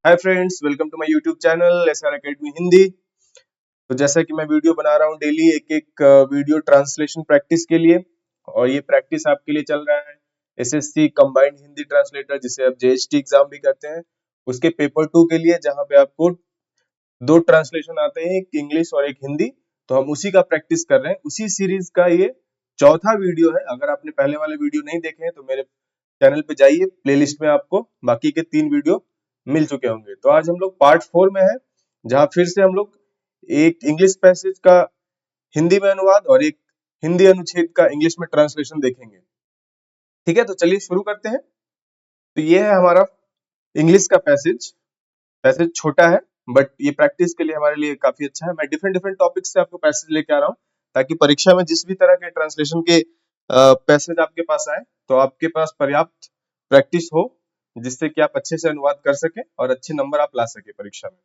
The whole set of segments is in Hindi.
Hi friends, welcome to my YouTube channel SR Academy Hindi. तो जैसा कि मैं वीडियो बना रहा हूँ डेली एक एक वीडियो ट्रांसलेशन प्रैक्टिस के लिए, और ये प्रैक्टिस आपके लिए चल रहा है एसएससी कंबाइंड हिंदी ट्रांसलेटर, जिसे आप जेएचटी एग्जाम भी कहते हैं, उसके पेपर 2 के लिए, जहाँ पे आपको दो ट्रांसलेशन आते हैं, एक इंग्लिश और एक हिंदी। तो हम उसी का प्रैक्टिस कर रहे हैं। उसी सीरीज का ये चौथा वीडियो है। अगर आपने पहले वाले वीडियो नहीं देखे हैं तो मेरे चैनल पे जाइए, प्लेलिस्ट में आपको बाकी के 3 वीडियो मिल चुके होंगे। तो आज हम लोग पार्ट 4 में है, जहां फिर से हम लोग एक इंग्लिश पैसेज का हिंदी में अनुवाद और एक हिंदी अनुच्छेद का इंग्लिश में ट्रांसलेशन देखेंगे। ठीक है, तो चलिए शुरू करते हैं। तो ये है हमारा इंग्लिश का पैसेज। पैसेज छोटा है, बट ये प्रैक्टिस के लिए हमारे लिए काफी अच्छा है। मैं डिफरेंट डिफरेंट टॉपिक से आपको पैसेज लेके आ रहा हूँ, ताकि परीक्षा में जिस भी तरह के ट्रांसलेशन के पैसेज आपके पास आए, तो आपके पास पर्याप्त प्रैक्टिस हो, जिससे कि आप अच्छे से अनुवाद कर सके और अच्छे नंबर आप ला सके परीक्षा में।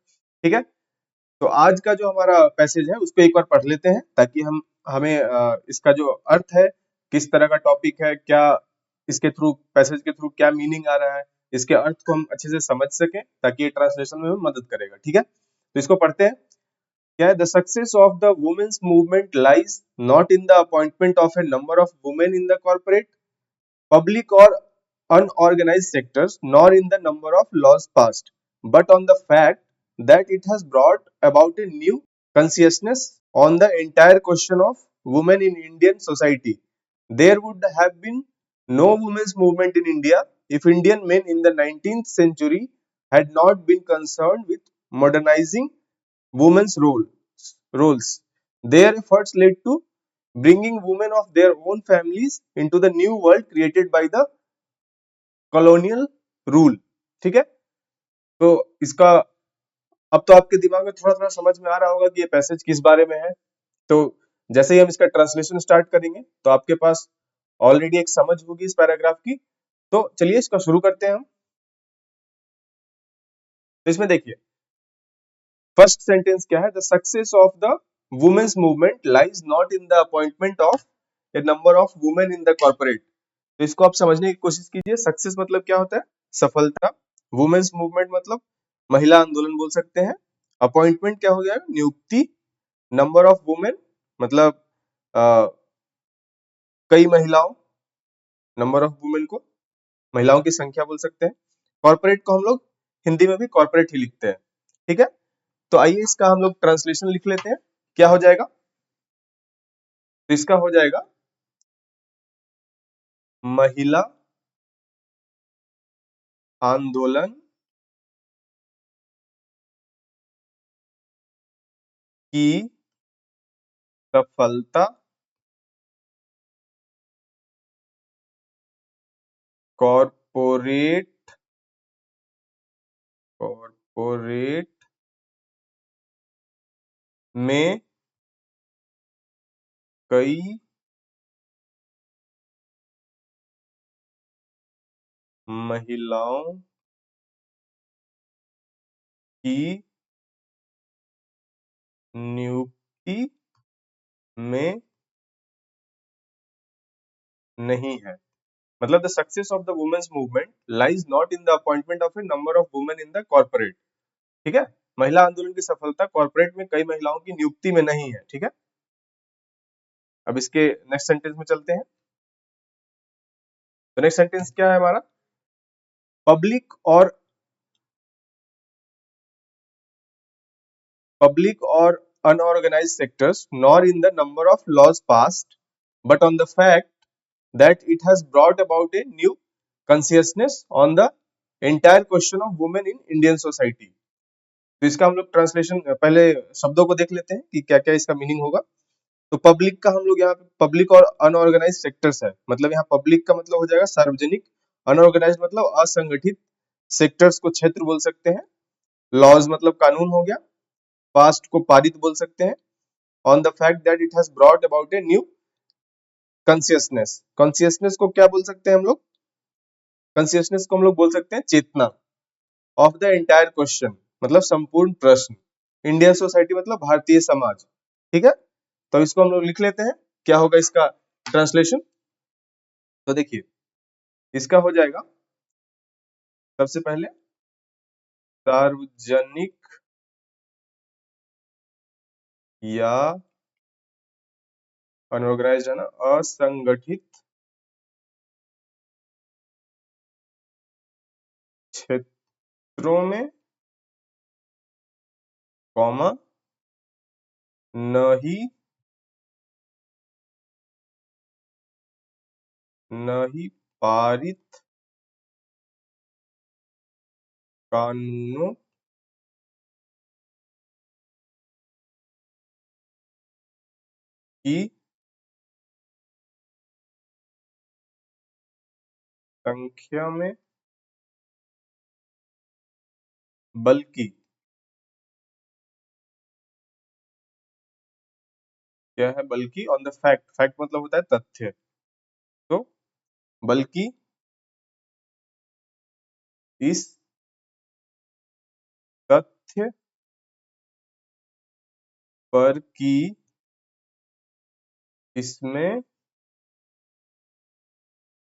ठीक है, तो आज का जो हमारा पैसेज है उसको एक बार पढ़ लेते हैं, ताकि हमें इसका जो अर्थ है, किस तरह का टॉपिक है, क्या इसके थ्रू, पैसेज के थ्रू क्या मीनिंग आ रहा है, इसके अर्थ को हम अच्छे से समझ सके, ताकि ये ट्रांसलेशन में हमें मदद करेगा। ठीक है, तो इसको पढ़ते हैं। क्या है? The success of the women's movement lies not in the appointment of a number of women in the corporate, public or unorganized sectors, nor in the number of laws passed, but on the fact that it has brought about a new consciousness on the entire question of women in Indian society. There would have been no women's movement in India if Indian men in the 19th century had not been concerned with modernizing women's roles. Their efforts led to bringing women of their own families into the new world created by the colonial rule. ठीक है, तो इसका अब तो आपके दिमाग में थोड़ा थोड़ा समझ में आ रहा होगा कि ये पैसेज किस बारे में है। तो जैसे ही हम इसका ट्रांसलेशन स्टार्ट करेंगे, तो आपके पास ऑलरेडी एक समझ होगी इस पैराग्राफ की। तो चलिए इसका शुरू करते हैं हम। तो इसमें देखिए, फर्स्ट सेंटेंस क्या है? The success of the women's movement lies not in the appointment of a number of women in the corporate. तो इसको आप समझने की कोशिश कीजिए। सक्सेस मतलब क्या होता है? सफलता। वुमेन्स मूवमेंट मतलब महिला आंदोलन बोल सकते हैं। अपॉइंटमेंट क्या हो गया? नियुक्ति। नंबर ऑफ वुमेन मतलब अ, कई महिलाओं, नंबर ऑफ वुमेन को महिलाओं की संख्या बोल सकते हैं। कॉर्पोरेट को हम लोग हिंदी में भी कॉर्पोरेट ही लिखते हैं। ठीक है, तो आइए इसका हम लोग ट्रांसलेशन लिख लेते हैं। क्या हो जाएगा? तो इसका हो जाएगा महिला आंदोलन की सफलता कॉर्पोरेट कॉर्पोरेट में कई महिलाओं की नियुक्ति में नहीं है। मतलब the success of the women's movement lies not in the appointment of a number of women in the corporate. ठीक है, महिला आंदोलन की सफलता कॉर्पोरेट में कई महिलाओं की नियुक्ति में नहीं है। ठीक है, अब इसके नेक्स्ट सेंटेंस में चलते हैं। तो नेक्स्ट सेंटेंस क्या है हमारा? पब्लिक और unorganized sectors, nor in the number of laws passed, but on the fact that it has brought about a new consciousness on the entire question of women in Indian society. तो इसका हम लोग ट्रांसलेशन, पहले शब्दों को देख लेते हैं कि क्या क्या इसका मीनिंग होगा। तो पब्लिक का हम लोग यहाँ पे पब्लिक और अनऑर्गेनाइज सेक्टर्स है, मतलब यहाँ पब्लिक का मतलब हो जाएगा सार्वजनिक, अनऑर्गेनाइज मतलब असंगठित, सेक्टर्स को क्षेत्र बोल सकते हैं, लॉज मतलब कानून हो गया, पास्ट को पारित बोल सकते हैं, on the fact that it has brought about a new consciousness. Consciousness को क्या बोल सकते हैं हम लोग? कॉन्सियसनेस को हम लोग बोल सकते हैं चेतना। ऑफ द एंटायर क्वेश्चन मतलब संपूर्ण प्रश्न। इंडियन सोसाइटी मतलब भारतीय समाज। ठीक है, तो इसको हम लोग लिख लेते हैं। क्या होगा इसका ट्रांसलेशन? तो देखिए, इसका हो जाएगा सबसे पहले सार्वजनिक या अनऑर्गेनाइज्ड है ना, असंगठित क्षेत्रों में, कॉमा, नहीं नहीं पारित कानूनों की संख्या में, बल्कि, क्या है बल्कि, ऑन द फैक्ट, फैक्ट मतलब होता है तथ्य, तो बल्कि इस तथ्य पर कि इसमें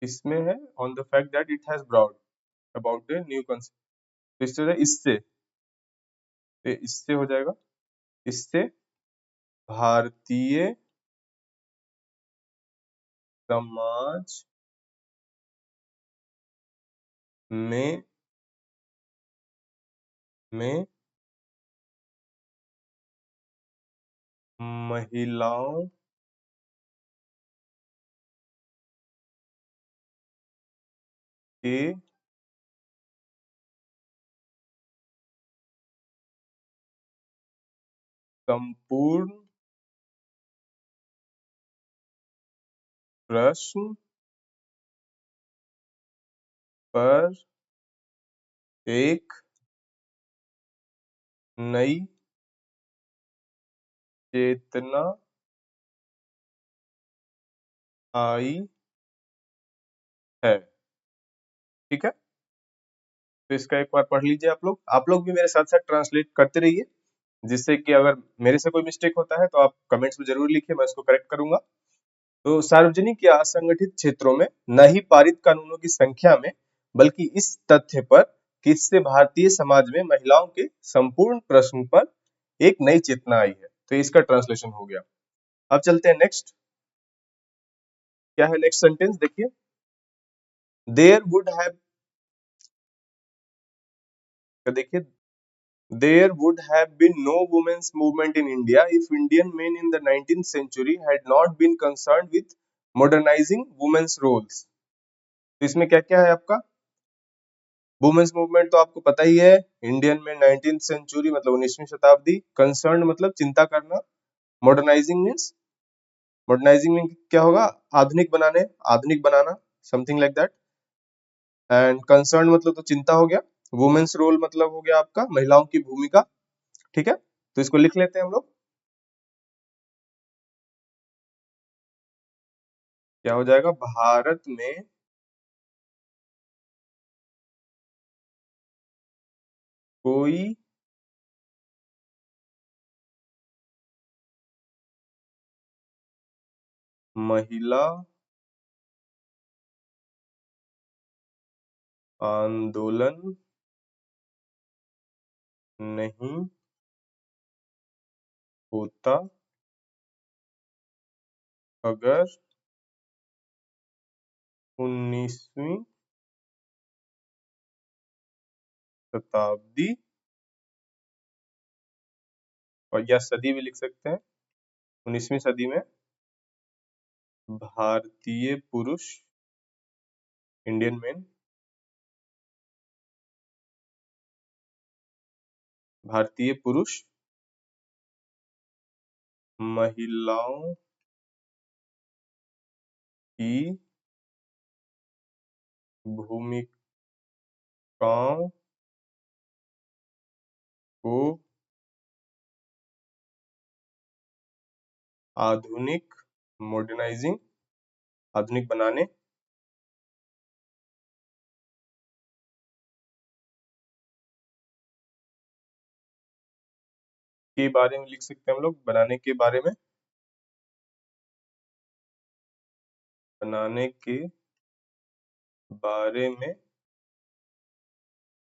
इसमें है, on the fact that it has broad about the new concept, तो इससे हो जाएगा इससे, ये इससे हो जाएगा, इससे भारतीय समाज में में महिलाओं के संपूर्ण प्रश्न पर एक नई चेतना आई है। ठीक है, तो इसका एक बार पढ़ लीजिए आप लोग भी मेरे साथ साथ ट्रांसलेट करते रहिए, जिससे कि अगर मेरे से कोई मिस्टेक होता है तो आप कमेंट्स में जरूर लिखिए, मैं उसको करेक्ट करूंगा। तो सार्वजनिक या असंगठित क्षेत्रों में नहीं पारित कानूनों की संख्या में, बल्कि इस तथ्य पर कि इससे भारतीय समाज में महिलाओं के संपूर्ण प्रश्न पर एक नई चेतना आई है। तो इसका ट्रांसलेशन हो गया। अब चलते हैं नेक्स्ट। क्या है नेक्स्ट सेंटेंस, देखिए, देयर वुड हैव, देखिए, there would have been no women's movement in India if Indian men in the 19th century had not been concerned with modernizing women's roles। तो इसमें क्या क्या है आपका, वुमेन्स मूवमेंट तो आपको पता ही है, इंडियन में 19th सेंचुरी मतलब 19वीं शताब्दी, कंसर्न मतलब चिंता करना, मॉडर्नाइजिंग मीन्स, मॉडर्नाइजिंग में क्या होगा, आधुनिक बनाने, आधुनिक बनाना, something like that, and concern मतलब तो चिंता हो गया, वुमेन्स रोल मतलब हो गया आपका महिलाओं की भूमिका। ठीक है, तो इसको लिख लेते हैं हम लोग, क्या हो जाएगा, भारत में कोई महिला आंदोलन नहीं होता अगर 19वीं शताब्दी, और या सदी भी लिख सकते हैं, 19वीं सदी में भारतीय पुरुष, इंडियन मैन, भारतीय पुरुष महिलाओं की भूमिकाओं को आधुनिक, मॉडर्नाइजिंग, आधुनिक बनाने के बारे में लिख सकते हैं हम लोग, बनाने के बारे में, बनाने के बारे में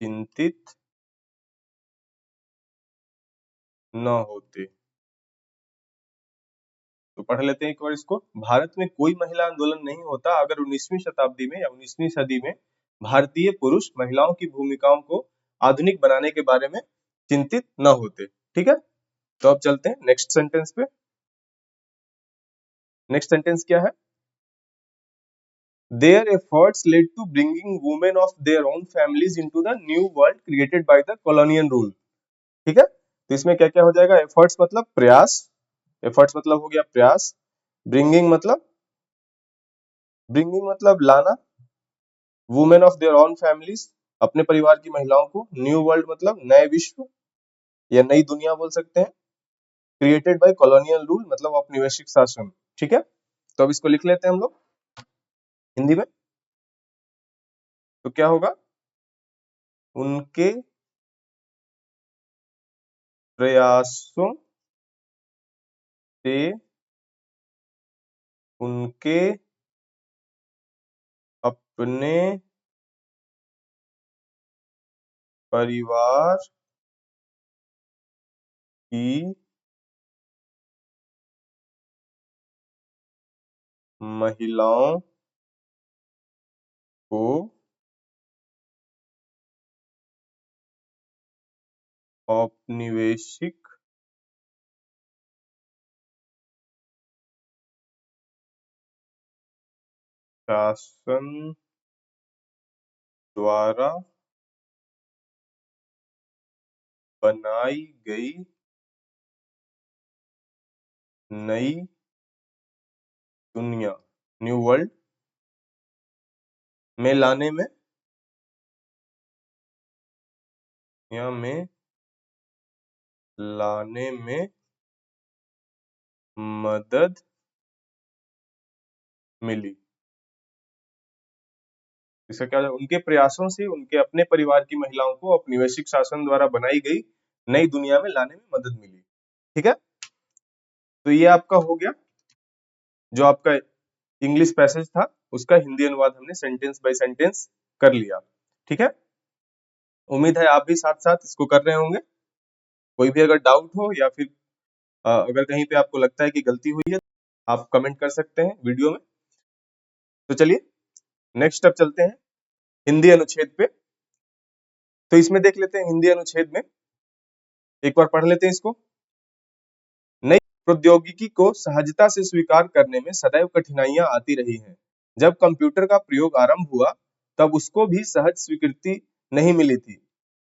चिंतित न होते। तो पढ़ लेते हैं एक बार इसको। भारत में कोई महिला आंदोलन नहीं होता अगर 19वीं शताब्दी में या 19वीं सदी में भारतीय पुरुष महिलाओं की भूमिकाओं को आधुनिक बनाने के बारे में चिंतित न होते। ठीक है, तो अब चलते हैं नेक्स्ट सेंटेंस पे। नेक्स्ट सेंटेंस क्या है? Their efforts led to bringing women of their own families into the new world created by the colonial rule। ठीक है, तो इसमें क्या क्या हो जाएगा? एफर्ट्स मतलब प्रयास, एफर्ट्स मतलब हो गया प्रयास, ब्रिंगिंग मतलब लाना, women of their own families अपने परिवार की महिलाओं को, न्यू वर्ल्ड मतलब नए विश्व या नई दुनिया बोल सकते हैं, क्रिएटेड बाय कॉलोनियल रूल मतलब औपनिवेशिक शासन। ठीक है, तो अब इसको लिख लेते हैं हम लोग हिंदी में। तो क्या होगा? उनके प्रयासों से उनके अपने परिवार की महिलाओं को औपनिवेशिक शासन द्वारा बनाई गई नई दुनिया, न्यू वर्ल्ड में लाने में या में लाने में मदद मिली। इसका क्या है? उनके प्रयासों से उनके अपने परिवार की महिलाओं को औपनिवेशिक शासन द्वारा बनाई गई नई दुनिया में लाने में मदद मिली। ठीक है, तो ये आपका हो गया जो आपका इंग्लिश पैसेज था, उसका हिंदी अनुवाद हमने सेंटेंस बाय सेंटेंस कर लिया। ठीक है, उम्मीद है आप भी साथ साथ इसको कर रहे होंगे। कोई भी अगर डाउट हो या फिर अगर कहीं पे आपको लगता है कि गलती हुई है, आप कमेंट कर सकते हैं वीडियो में। तो चलिए नेक्स्ट अब चलते हैं हिंदी अनुच्छेद पे। तो इसमें देख लेते हैं हिंदी अनुच्छेद में, एक बार पढ़ लेते हैं इसको। नई प्रौद्योगिकी को सहजता से स्वीकार करने में सदैव कठिनाइयां आती रही हैं। जब कंप्यूटर का प्रयोग आरंभ हुआ तब उसको भी सहज स्वीकृति नहीं मिली थी।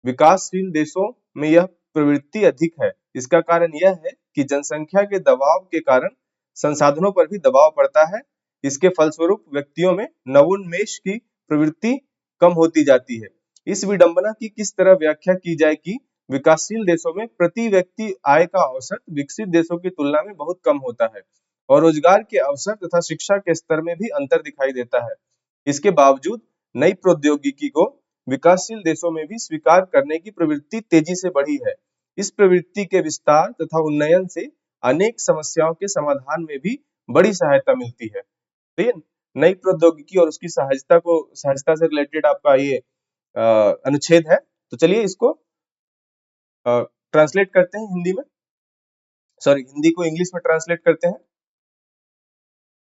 विकासशील देशों में यह प्रवृत्ति अधिक है। इसका कारण यह है कि जनसंख्या के दबाव के कारण संसाधनों पर भी दबाव पड़ता है। इसके फलस्वरूप व्यक्तियों में नवोन्मेष की प्रवृत्ति कम होती जाती है। इस विडंबना की किस तरह व्याख्या की जाए कि विकासशील देशों में प्रति व्यक्ति आय का औसत विकसित देशों की तुलना में बहुत कम होता है और रोजगार के अवसर तथा शिक्षा के स्तर में भी अंतर दिखाई देता है। इसके बावजूद नई प्रौद्योगिकी को विकासशील देशों में भी स्वीकार करने की प्रवृत्ति तेजी से बढ़ी है। इस प्रवृत्ति के विस्तार तथा उन्नयन से अनेक समस्याओं के समाधान में भी बड़ी सहायता मिलती है। तो ये नई प्रौद्योगिकी और उसकी सहजता से रिलेटेड आपका ये अनुच्छेद है। तो चलिए इसको ट्रांसलेट करते हैं हिंदी में, सॉरी हिंदी को इंग्लिश में ट्रांसलेट करते हैं।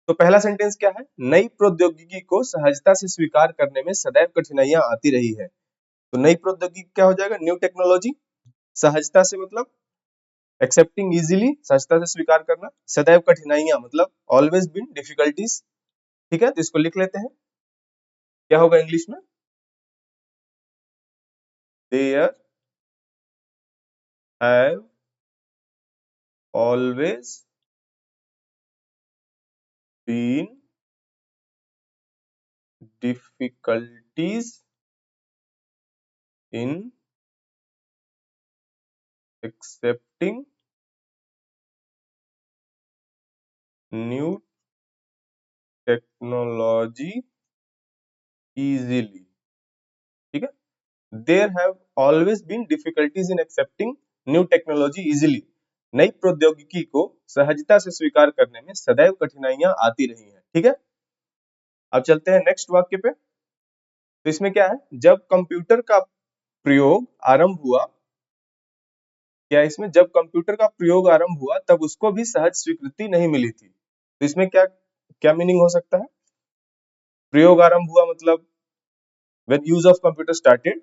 तो पहला सेंटेंस क्या है? नई प्रौद्योगिकी को सहजता से स्वीकार करने में सदैव कठिनाइयां आती रही है। तो नई प्रौद्योगिकी क्या हो जाएगा? New technology. सहजता से मतलब एक्सेप्टिंग इजीली, सहजता से स्वीकार करना। सदैव कठिनाइयां मतलब ऑलवेज बीन डिफिकल्टीज। ठीक है, तो इसको लिख लेते हैं। क्या होगा इंग्लिश में? There have always been difficulties in accepting new technology easily। ठीक है, there have always been difficulties in accepting new technology easily. नई प्रौद्योगिकी को सहजता से स्वीकार करने में सदैव कठिनाइयां आती रही हैं। ठीक है, अब चलते हैं नेक्स्ट वाक्य पे। तो इसमें क्या है? जब कंप्यूटर का प्रयोग आरंभ हुआ क्या इसमें जब कंप्यूटर का प्रयोग आरंभ हुआ तब उसको भी सहज स्वीकृति नहीं मिली थी। तो इसमें क्या क्या मीनिंग हो सकता है? प्रयोग आरंभ हुआ मतलब when use of computer started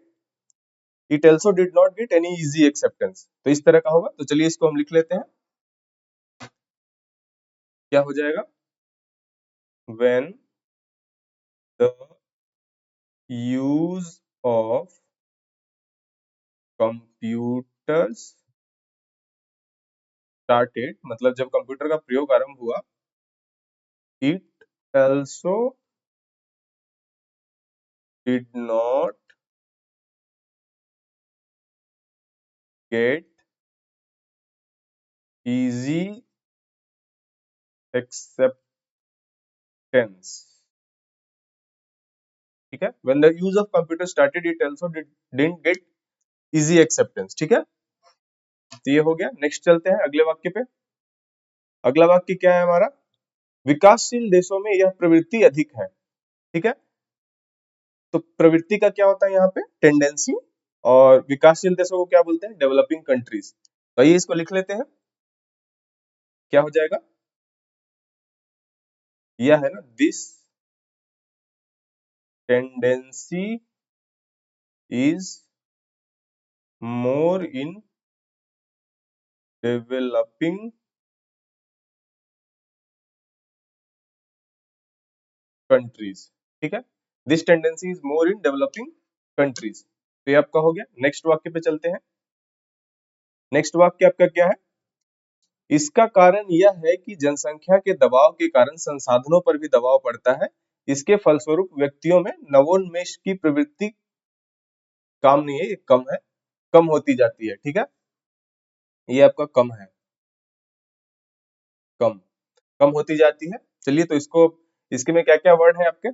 it also did not get any easy acceptance। तो इस तरह का होगा। तो चलिए इसको हम लिख लेते हैं। क्या हो जाएगा? when the use of computers started मतलब जब कंप्यूटर का प्रयोग आरंभ हुआ it also did not get easy acceptance। ठीक है, when the use of computer started it also didn't get easy acceptance। ठीक है, तो ये हो गया। नेक्स्ट चलते हैं अगले वाक्य पे। अगला वाक्य क्या है हमारा? विकासशील देशों में यह प्रवृत्ति अधिक है। ठीक है, तो प्रवृत्ति का क्या होता है यहाँ पे? टेंडेंसी। और विकासशील देशों को क्या बोलते हैं? Developing countries. तो ये इसको लिख लेते हैं। क्या हो जाएगा? यह है ना, this tendency is more in developing countries. ठीक है, this tendency is more in developing countries. तो ये आपका हो गया। नेक्स्ट वाक्य पे चलते हैं। नेक्स्ट वाक्य आपका क्या है? इसका कारण यह है कि जनसंख्या के दबाव के कारण संसाधनों पर भी दबाव पड़ता है। इसके फलस्वरूप व्यक्तियों में नवोन्मेष की प्रवृत्ति काम नहीं है, ये कम है, कम होती जाती है। ठीक है, ये आपका कम है, कम कम होती जाती है। चलिए तो इसको, इसके में क्या क्या वर्ड है आपके?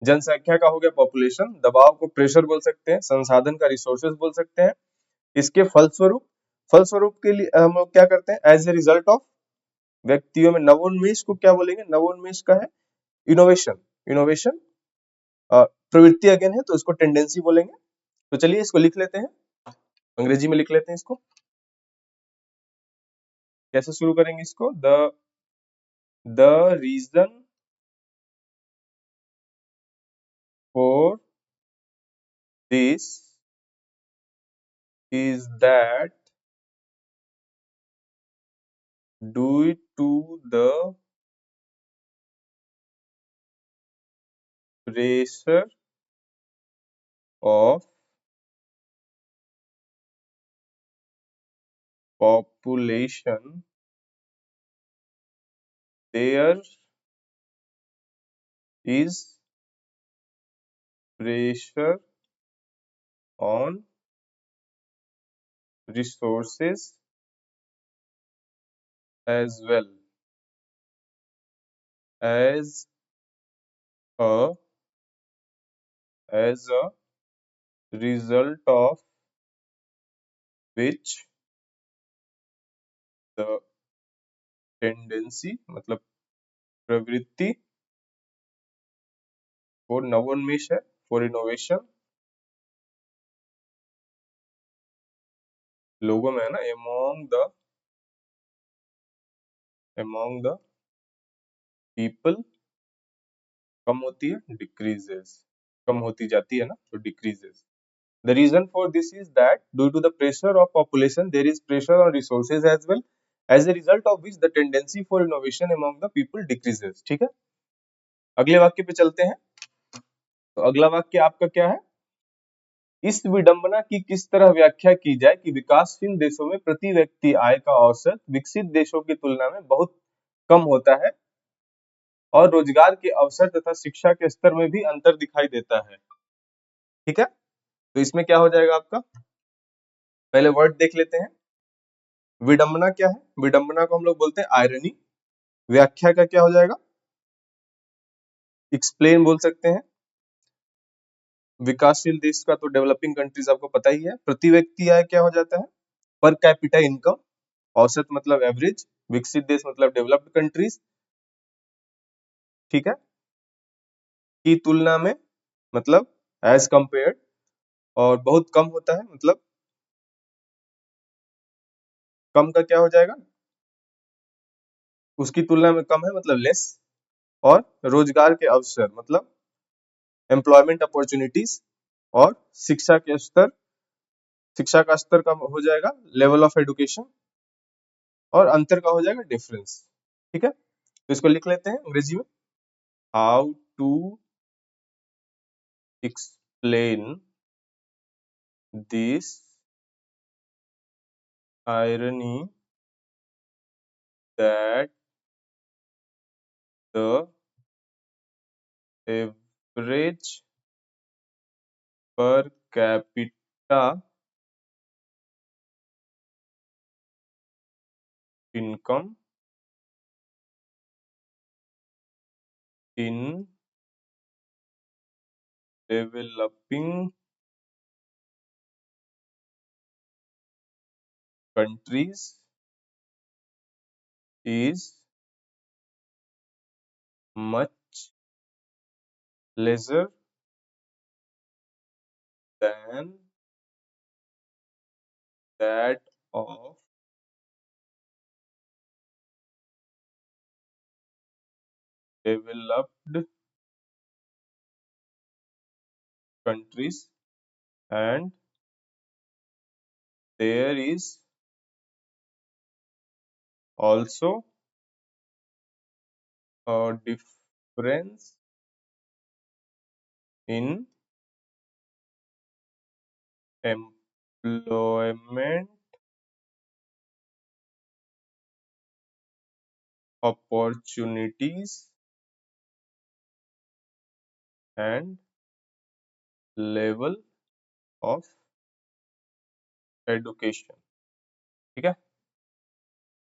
जनसंख्या का हो गया पॉपुलेशन, दबाव को प्रेशर बोल सकते हैं, संसाधन का रिसोर्सेज बोल सकते हैं। इसके फलस्वरूप, फलस्वरूप के लिए हम लोग क्या करते हैं? एज ए रिजल्ट ऑफ, व्यक्तियों में नवोन्मेष को क्या बोलेंगे? नवोन्मेष का है इनोवेशन। इनोवेशन प्रवृत्ति अगेन है तो इसको टेंडेंसी बोलेंगे। तो चलिए इसको लिख लेते हैं, अंग्रेजी में लिख लेते हैं इसको। कैसे शुरू करेंगे इसको? The reason for this is that due to the pressure of population there is pressure on resources as well as a result of which the tendency मतलब प्रवृत्ति for नवोन्मेष है, for innovation लोगों में है ना, among the people कम होती है, decreases कम होती जाती है ना, तो decreases। The reason for this is that due to the pressure of population, there is pressure on resources as well, as a result of which the tendency for innovation among the people decreases। ठीक है, अगले वाक्य पे चलते हैं। तो अगला वाक्य आपका क्या है? इस विडंबना की किस तरह व्याख्या की जाए कि विकासशील देशों में प्रति व्यक्ति आय का औसत विकसित देशों की तुलना में बहुत कम होता है और रोजगार के अवसर तथा शिक्षा के स्तर में भी अंतर दिखाई देता है। ठीक है, तो इसमें क्या हो जाएगा आपका? पहले वर्ड देख लेते हैं। विडंबना क्या है? विडंबना को हम लोग बोलते हैं आयरनी। व्याख्या का क्या हो जाएगा? एक्सप्लेन बोल सकते हैं। विकासशील देश का तो डेवलपिंग कंट्रीज आपको पता ही है। प्रति व्यक्ति आय क्या हो जाता है? पर कैपिटा इनकम। औसत मतलब एवरेज। विकसित देश मतलब डेवलप्ड कंट्रीज। ठीक है, की तुलना में मतलब एज कंपेयर्ड, और बहुत कम होता है मतलब कम का क्या हो जाएगा, उसकी तुलना में कम है मतलब लेस, और रोजगार के अवसर मतलब एम्प्लॉयमेंट अपॉर्चुनिटीज, और शिक्षा का स्तर कम हो जाएगा, लेवल ऑफ एजुकेशन, और अंतर का हो जाएगा डिफरेंस। ठीक है, तो इसको लिख लेते हैं अंग्रेजी में, how to explain this irony that the average per capita income in developing countries is much lesser than that of developed countries, and there is also a difference in employment opportunities and level of education। ठीक है,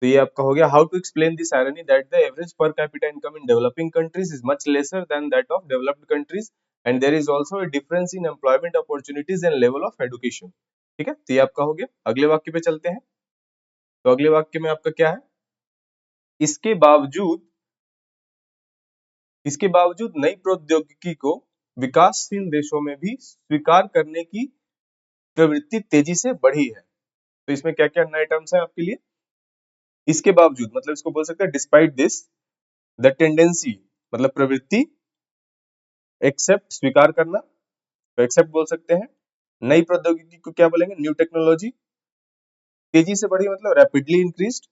तो ये आपका हो गया, how to explain this irony that the average per capita income in developing countries is much lesser than that of developed countries, and there is also a difference in employment opportunities and level of education. ठीक है, तो ये आपका हो गया। अगले वाक्य पे चलते हैं, तो अगले वाक्य में आपका क्या है, इसके बावजूद नई प्रौद्योगिकी को विकासशील देशों में भी स्वीकार करने की प्रवृत्ति तेजी से बढ़ी है। तो इसमें क्या क्या नए टर्म्स हैं आपके लिए, इसके बावजूद मतलब इसको बोल सकते हैं डिस्पाइट दिस, द टेंडेंसी मतलब प्रवृत्ति, एक्सेप्ट स्वीकार करना, तो एक्सेप्ट बोल सकते हैं, नई प्रौद्योगिकी को क्या बोलेंगे, न्यू टेक्नोलॉजी, तेजी से बढ़ी मतलब रैपिडली इंक्रीज्ड,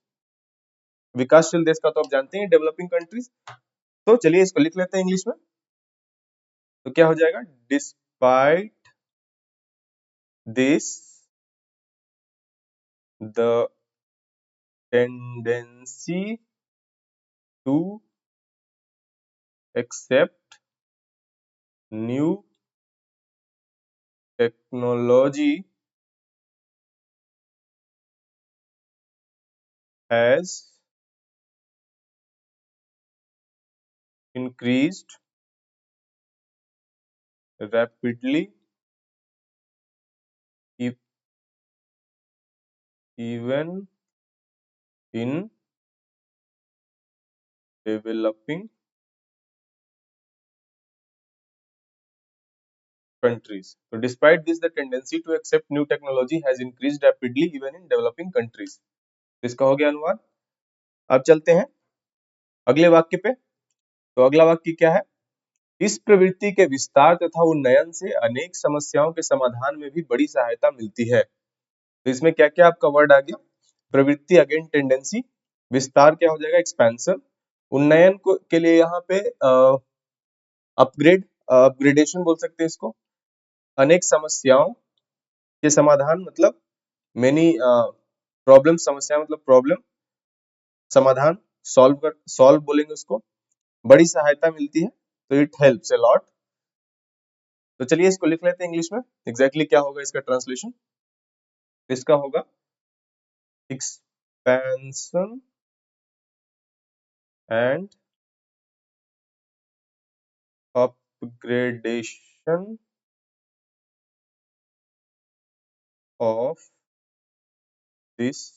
विकासशील देश का तो आप जानते हैं डेवलपिंग कंट्रीज। तो चलिए इसको लिख लेते हैं इंग्लिश में, तो क्या हो जाएगा, despite this the tendency to accept new technology has increased rapidly if even in developing countries. So despite this, the tendency to accept new technology has increased rapidly even in developing countries. इसका हो गया अनुवाद। अब चलते हैं अगले वाक्य पे, तो अगला वाक्य क्या है, इस प्रवृत्ति के विस्तार तथा उन्नयन से अनेक समस्याओं के समाधान में भी बड़ी सहायता मिलती है। तो इसमें क्या क्या आपका वर्ड आ गया, प्रवृत्ति अगेन टेंडेंसी, विस्तार क्या हो जाएगा एक्सपेंशन, उन्नयन को के लिए यहाँ पे अपग्रेडेशन बोल सकते हैं इसको, अनेक समस्याओं के समाधान मतलब मेनी प्रॉब्लम, समस्या मतलब प्रॉब्लम, समाधान सॉल्व बोलेंगे उसको, बड़ी सहायता मिलती है, तो इट हेल्प्स अ लॉट। तो चलिए इसको लिख लेते हैं इंग्लिश में, एग्जैक्टली क्या होगा इसका ट्रांसलेशन, इसका होगा expansion and upgradation of this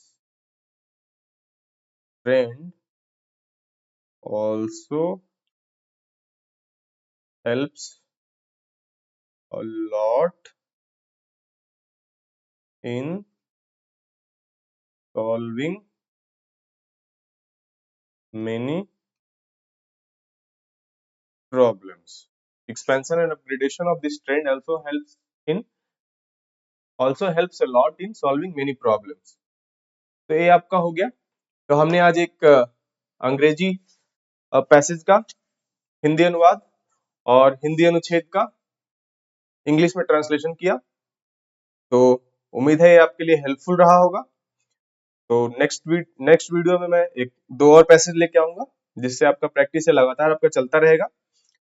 trend also helps a lot in solving many problems. Expansion and upgradation of this trend also helps a lot in solving many problems. तो ये आपका हो गया. तो हमने आज एक अंग्रेजी पैसेज का हिंदी अनुवाद और हिंदी अनुच्छेद का इंग्लिश में ट्रांसलेशन किया. तो उम्मीद है ये आपके लिए हेल्पफुल रहा होगा. तो नेक्स्ट वीडियो में मैं एक दो और पैसेज लेके आऊंगा जिससे आपका प्रैक्टिस है लगातार आपका चलता रहेगा.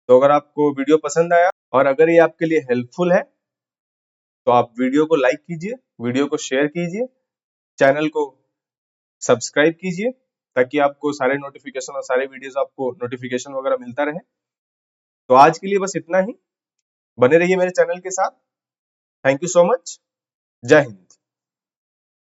तो अगर आपको वीडियो पसंद आया और अगर ये आपके लिए हेल्पफुल है तो आप वीडियो को लाइक कीजिए, वीडियो को शेयर कीजिए, चैनल को सब्सक्राइब कीजिए ताकि आपको सारे नोटिफिकेशन और सारे वीडियोस आपको नोटिफिकेशन वगैरह मिलता रहे. तो आज के लिए बस इतना ही. बने रहिए मेरे चैनल के साथ. Thank you so much. जय हिंद.